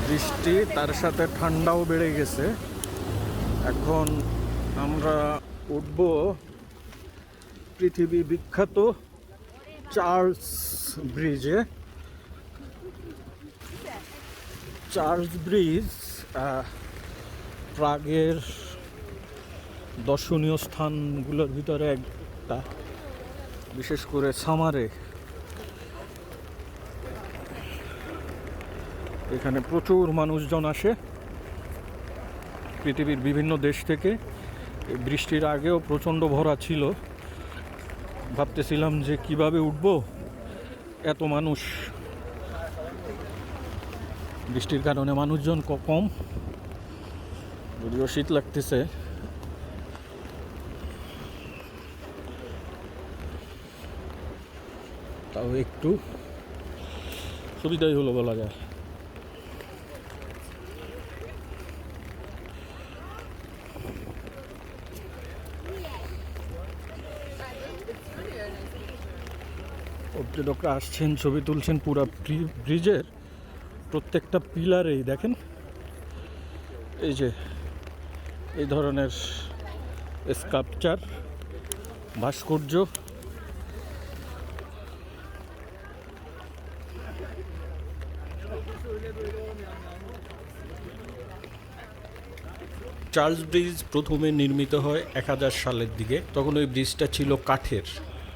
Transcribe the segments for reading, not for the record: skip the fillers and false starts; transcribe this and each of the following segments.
বৃষ্টি তার সাথে ঠান্ডাও বেড়ে গেছে। এখন আমরা উঠব পৃথিবী বিখ্যাত চার্লস ব্রিজে। চার্লস ব্রিজ প্রাগের দর্শনীয় স্থানগুলোর ভিতরে একটা, বিশেষ করে সামারে এখানে প্রচুর মানুষজন আসে পৃথিবীর বিভিন্ন দেশ থেকে। বৃষ্টির আগেও প্রচণ্ড ভরা ছিল, ভাবতেছিলাম যে কিভাবে উঠবো, এত মানুষ। বৃষ্টির কারণে মানুষজন কম, যদিও শীত লাগতেছে। তাও একটু সুবিধাই হলো বলা যায়। পর্যটকরা আসছেন, ছবি তুলছেন। পুরো ব্রিজের প্রত্যেকটা পিলারেই দেখেন এই যে এই ধরনের স্কাল্পচার, ভাস্কর্য। চার্লস ব্রিজ প্রথমে নির্মিত হয় 1000 সালের দিকে। তখন ওই ব্রিজটা ছিল কাঠের।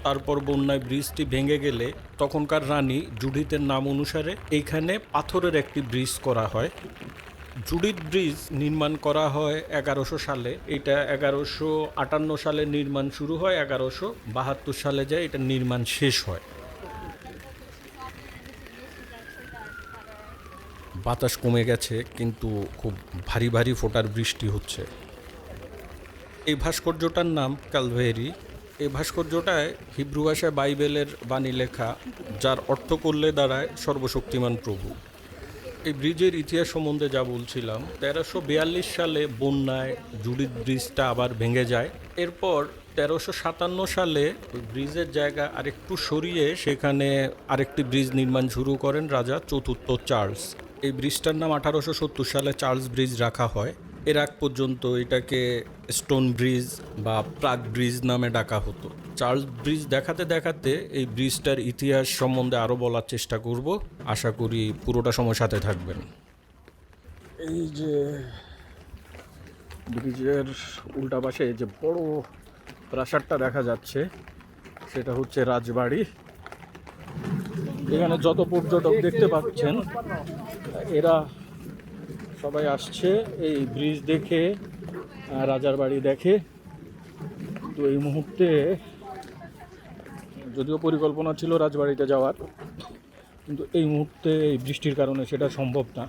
তারপর বন্যায় ব্রিজটি ভেঙে গেলে তখনকার রানী জুডিথের নাম অনুসারে এইখানে পাথরের একটি ব্রিজ করা হয়। জুডিথ ব্রিজ নির্মাণ করা হয় 1100 সালে। এটা 1158 সালে নির্মাণ শুরু হয়, 1172 সালে যায় এটা নির্মাণ শেষ হয়। বাতাস কমে গেছে, কিন্তু খুব ভারী ভারী ফোঁটার বৃষ্টি হচ্ছে। এই ভাস্কর্যটার নাম ক্যালভেরি। এই ভাস্কর্যটায় হিব্রু ভাষায় বাইবেলের বাণী লেখা, যার অর্থ করলে দাঁড়ায় সর্বশক্তিমান প্রভু। এই ব্রিজের ইতিহাস সম্বন্ধে যা বলছিলাম, 1342 সালে বন্যায় জুডিথ ব্রিজটা আবার ভেঙে যায়। এরপর 1357 সালে ওই ব্রিজের জায়গা আরেকটু সরিয়ে সেখানে আরেকটি ব্রিজ নির্মাণ শুরু করেন রাজা চতুর্থ চার্লস। এই ব্রিজটার নাম 1870 সালে চার্লস ব্রিজ রাখা হয়। এর আগ পর্যন্ত এটাকে স্টোন ব্রিজ বা প্রাগ ব্রিজ নামে ডাকা হতো। চার্লস ব্রিজ দেখাতে দেখাতে এই ব্রিজটার ইতিহাস সম্বন্ধে আরও বলার চেষ্টা করব। আশা করি পুরোটা সময় সাথে থাকবেন। এই যে ব্রিজের উল্টা পাশে যে বড় প্রাসাদটা দেখা যাচ্ছে, সেটা হচ্ছে রাজবাড়ি। এখানে যত পর্যটক দেখতে পাচ্ছেন, এরা সবাই আসছে এই ব্রিজ দেখে, রাজার বাড়ি দেখে। তো এই মুহূর্তে যদিও পরিকল্পনা ছিল রাজবাড়িতে যাওয়ার, কিন্তু এই মুহূর্তে এই বৃষ্টির কারণে সেটা সম্ভব না।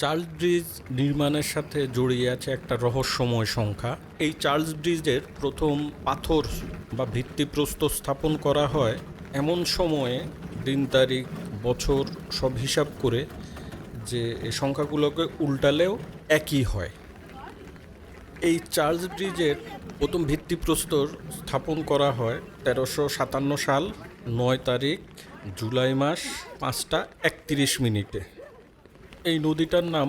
চার্লস ব্রিজ নির্মাণের সাথে জড়িয়ে আছে একটা রহস্যময় সংখ্যা। এই চার্লস ব্রিজের প্রথম পাথর বা ভিত্তিপ্রস্তর স্থাপন করা হয় এমন সময়ে, দিন তারিখ বছর সব হিসাব করে, যে এই সংখ্যাগুলোকে উল্টালেও একই হয়। এই চার্লস ব্রিজের প্রথম ভিত্তিপ্রস্তর স্থাপন করা হয় 1357 সাল 9 তারিখ জুলাই মাস 5টা 31 মিনিটে। এই নদীটার নাম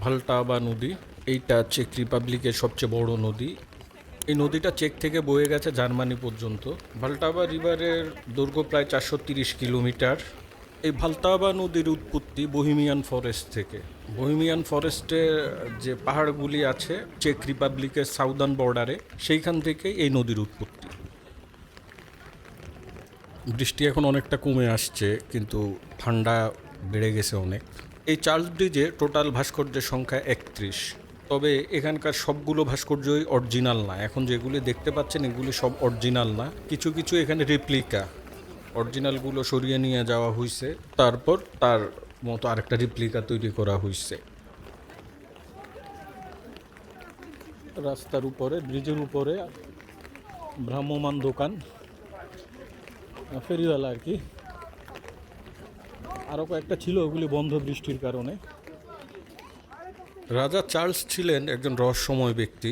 ভালটাবা নদী। এইটা চেক রিপাবলিকের সবচেয়ে বড় নদী। এই নদীটা চেক থেকে বয়ে গেছে জার্মানি পর্যন্ত। ভালটাবা রিভারের দৈর্ঘ্য প্রায় 430 কিলোমিটার। এই ভালটাবা নদীর উৎপত্তি বহিমিয়ান ফরেস্ট থেকে। বহিমিয়ান ফরেস্টের যে পাহাড়গুলি আছে চেক রিপাবলিকের সাউদার্ন বর্ডারে, সেইখান থেকে এই নদীর উৎপত্তি। বৃষ্টি এখন অনেকটা কমে আসছে, কিন্তু ঠান্ডা বেড়ে গেছে অনেক। এই চার্লস ব্রিজে টোটাল ভাস্কর্যের সংখ্যা 31। তবে এখানকার সবগুলো ভাস্কর্যই অরিজিনাল না। এখন যেগুলি দেখতে পাচ্ছেন এগুলি সব অরিজিনাল না, কিছু কিছু এখানে রেপ্লিকা। অরিজিনালগুলো সরিয়ে নিয়ে যাওয়া হয়েছে, তারপর তার মতো আরেকটা রেপ্লিকা তৈরি করা হয়েছে। রাস্তার উপরে, ব্রিজের উপরে ভ্রাম্যমান দোকান, ফেরিওয়ালা আর কি। আরও কয়েকটা ছিল, ওগুলি বন্ধ বৃষ্টির কারণে। রাজা চার্লস ছিলেন একজন রহস্যময় ব্যক্তি,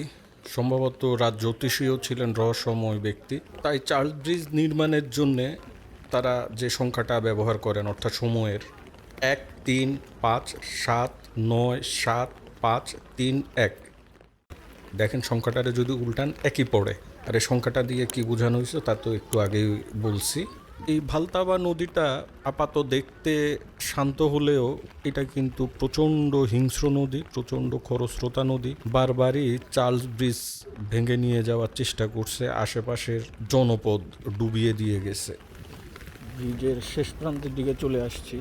সম্ভবত রাজ জ্যোতিষীও ছিলেন রহস্যময় ব্যক্তি। তাই চার্লস ব্রিজ নির্মাণের জন্যে তারা যে সংখ্যাটা ব্যবহার করেন, অর্থাৎ সময়ের, 135779531। দেখেন সংখ্যাটারে যদি উল্টান একই পড়ে। আর এই সংখ্যাটা দিয়ে কি বোঝানো হয়েছে তা তো একটু আগেই বলছি। এই ভালতাবা নদীটা আপাত দেখতে শান্ত হলেও এটা কিন্তু প্রচণ্ড হিংস্র নদী, প্রচণ্ড খরস্রোতা নদী। বারবারই চার্লস ব্রিজ ভেঙে নিয়ে যাওয়ার চেষ্টা করছে, আশেপাশের জনপদ ডুবিয়ে দিয়ে গেছে। ব্রিজের শেষ প্রান্তের দিকে চলে আসছি।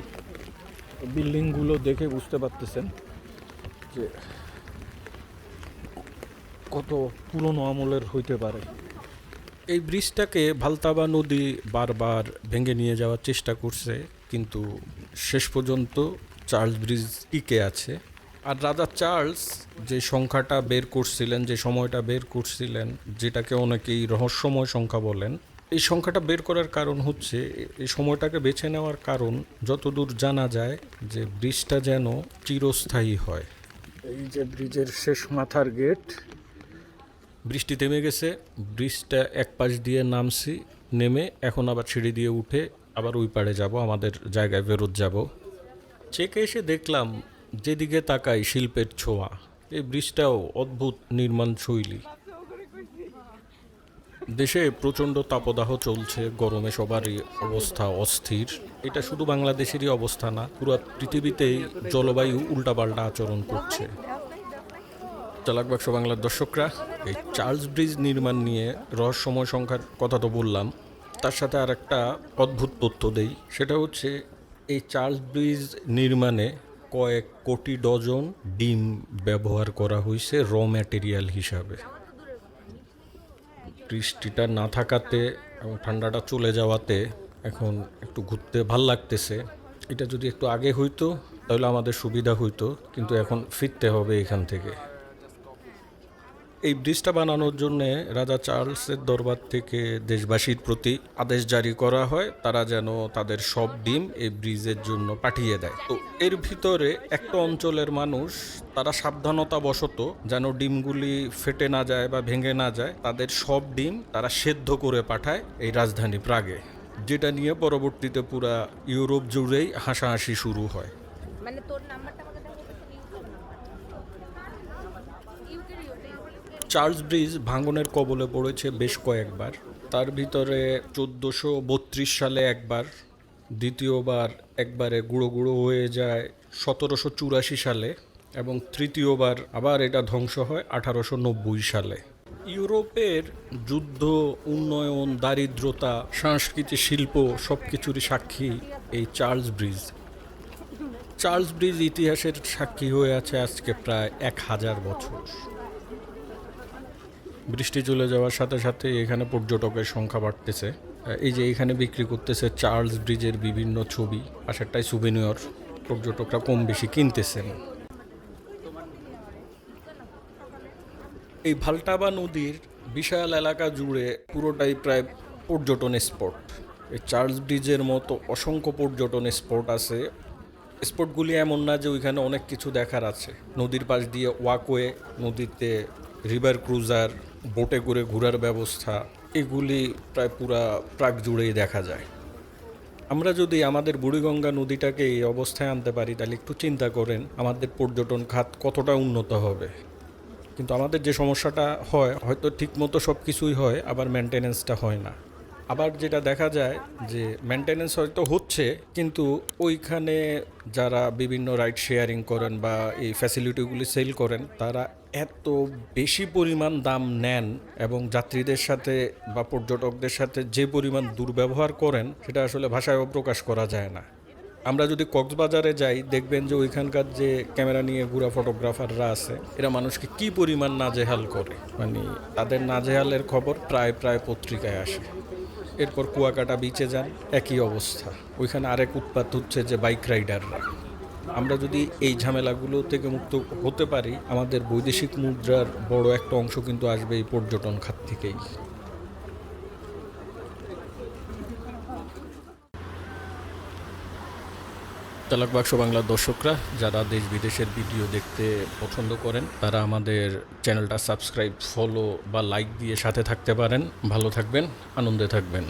বিল্ডিংগুলো দেখে বুঝতে পারতেছেন যে কত পুরনো আমলের হইতে পারে। এই ব্রিজটাকে ভালতাবা নদী বারবার ভেঙে নিয়ে যাওয়ার চেষ্টা করছে, কিন্তু শেষ পর্যন্ত চার্লস ব্রিজ টিকে আছে। আর রাজা চার্লস যে সংখ্যাটা বের করছিলেন, যে সময়টা বের করছিলেন, যেটাকে অনেকেই রহস্যময় সংখ্যা বলেন, এই সংখ্যাটা বের করার কারণ হচ্ছে, এই সময়টাকে বেছে নেওয়ার কারণ যতদূর জানা যায় যে ব্রিজটা যেন চিরস্থায়ী হয়। এই যে ব্রিজের শেষ মাথার গেট, বৃষ্টি থেমে গেছে, ব্রিজটা এক পাশ দিয়ে নামছি, নেমে এখন আবার সিঁড়ি দিয়ে উঠে আবার ওই পাড়ে যাব, আমাদের জায়গায় ফেরত যাব। চেকে এসে দেখলাম যেদিকে তাকাই শিল্পের ছোঁয়া। এই ব্রিজটাও অদ্ভুত নির্মাণ শৈলী। দেশে প্রচণ্ড তাপদাহ চলছে, গরমে সবারই অবস্থা অস্থির। এটা শুধু বাংলাদেশেরই অবস্থা না, পুরো পৃথিবীতেই জলবায়ু উল্টাপাল্টা আচরণ করছে। চালাক বাক্স বাংলার দর্শকরা, এই চার্লস ব্রিজ নির্মাণ নিয়ে রহস্যময় সংখ্যার কথা তো বললাম, তার সাথে আর একটা অদ্ভুত তথ্য দেই। সেটা হচ্ছে এই চার্লস ব্রিজ নির্মাণে কয়েক কোটি ডজন ডিম ব্যবহার করা হয়েছে র ম্যাটেরিয়াল হিসাবে। বৃষ্টিটা না থাকাতে এবং ঠান্ডাটা চলে যাওয়াতে এখন একটু ঘুরতে ভাল লাগতেছে। এটা যদি একটু আগে হইতো তাহলে আমাদের সুবিধা হইতো, কিন্তু এখন ফিরতে হবে এখান থেকে। এই ব্রিজটা বানানোর জন্যে রাজা চার্লসের দরবার থেকে দেশবাসীর প্রতি আদেশ জারি করা হয়, তারা যেন তাদের সব ডিম এই ব্রিজের জন্য পাঠিয়ে দেয়। তো এর ভিতরে একটা অঞ্চলের মানুষ, তারা সাবধানতা বশত যেন ডিমগুলি ফেটে না যায় বা ভেঙে না যায়, তাদের সব ডিম তারা সেদ্ধ করে পাঠায় এই রাজধানী প্রাগে, যেটা নিয়ে পরবর্তীতে পুরা ইউরোপ জুড়েই হাসাহাসি শুরু হয়। মানে তোর নাম্বারটা চার্লস ব্রিজ ভাঙনের কবলে পড়েছে বেশ কয়েকবার। তার ভিতরে 1432 সালে একবার, দ্বিতীয়বার একবারে গুঁড়ো গুঁড়ো হয়ে যায় 1784 সালে, এবং তৃতীয়বার আবার এটা ধ্বংস হয় 1890 সালে। ইউরোপের যুদ্ধ, উন্নয়ন, দারিদ্রতা, সংস্কৃতি, শিল্প সব কিছুরই সাক্ষী এই চার্লস ব্রিজ। চার্লস ব্রিজ ইতিহাসের সাক্ষী হয়ে আছে আজকে প্রায় 1000 বছর। বৃষ্টি চলে যাওয়ার সাথে সাথে এখানে পর্যটকের সংখ্যা বাড়তেছে। এই যে এখানে বিক্রি করতেছে চার্লস ব্রিজের বিভিন্ন ছবি, পাশেরটাই সুভেনিয়র, পর্যটকরা কম বেশি কিনতেছেন। এই ভালতাবা নদীর বিশাল এলাকা জুড়ে পুরোটাই প্রায় পর্যটন স্পট। এই চার্লস ব্রিজের মতো অসংখ্য পর্যটন স্পট আছে। স্পটগুলি এমন না যে ওইখানে অনেক কিছু দেখার আছে। নদীর পাশ দিয়ে ওয়াকওয়ে, নদীতে রিভার ক্রুজার, বোটে করে ঘোরার ব্যবস্থা, এগুলি প্রায় পুরা প্রাগ জুড়েই দেখা যায়। আমরা যদি আমাদের বুড়িগঙ্গা নদীটাকে এই অবস্থায় আনতে পারি, তাহলে একটু চিন্তা করেন আমাদের পর্যটন খাত কতটা উন্নত হবে। কিন্তু আমাদের যে সমস্যাটা হয়, হয়তো ঠিকমতো সব কিছুই হয়, আবার মেনটেনেন্সটা হয় না। আবার যেটা দেখা যায় যে মেনটেনেন্স হয়তো হচ্ছে, কিন্তু ওইখানে যারা বিভিন্ন রাইড শেয়ারিং করেন বা এই ফ্যাসিলিটিগুলি সেল করেন, তারা এত বেশি পরিমাণ দাম নেন এবং যাত্রীদের সাথে বা পর্যটকদের সাথে যে পরিমাণ দুর্ব্যবহার করেন, সেটা আসলে ভাষায়ও প্রকাশ করা যায় না। আমরা যদি কক্সবাজারে যাই, দেখবেন যে ওইখানকার যে ক্যামেরা নিয়ে ঘোরা ফটোগ্রাফাররা আছে, এরা মানুষকে কি পরিমাণ নাজেহাল করে, মানে তাদের নাজেহালের খবর প্রায় পত্রিকায় আসে। এরপর কুয়াকাটা বিচে যান, একই অবস্থা। ওইখানে আরেক উৎপাত হচ্ছে যে বাইক রাইডাররা। আমরা যদি এই ঝামেলাগুলো থেকে মুক্ত হতে পারি, আমাদের বৈদেশিক মুদ্রার বড় একটা অংশ কিন্তু আসবে এই পর্যটন খাত থেকেই। চালাক বাক্স বাংলার দর্শকরা, যারা দেশ বিদেশের ভিডিও দেখতে পছন্দ করেন, তারা আমাদের চ্যানেলটা সাবস্ক্রাইব, ফলো বা লাইক দিয়ে সাথে থাকতে পারেন। ভালো থাকবেন, আনন্দে থাকবেন।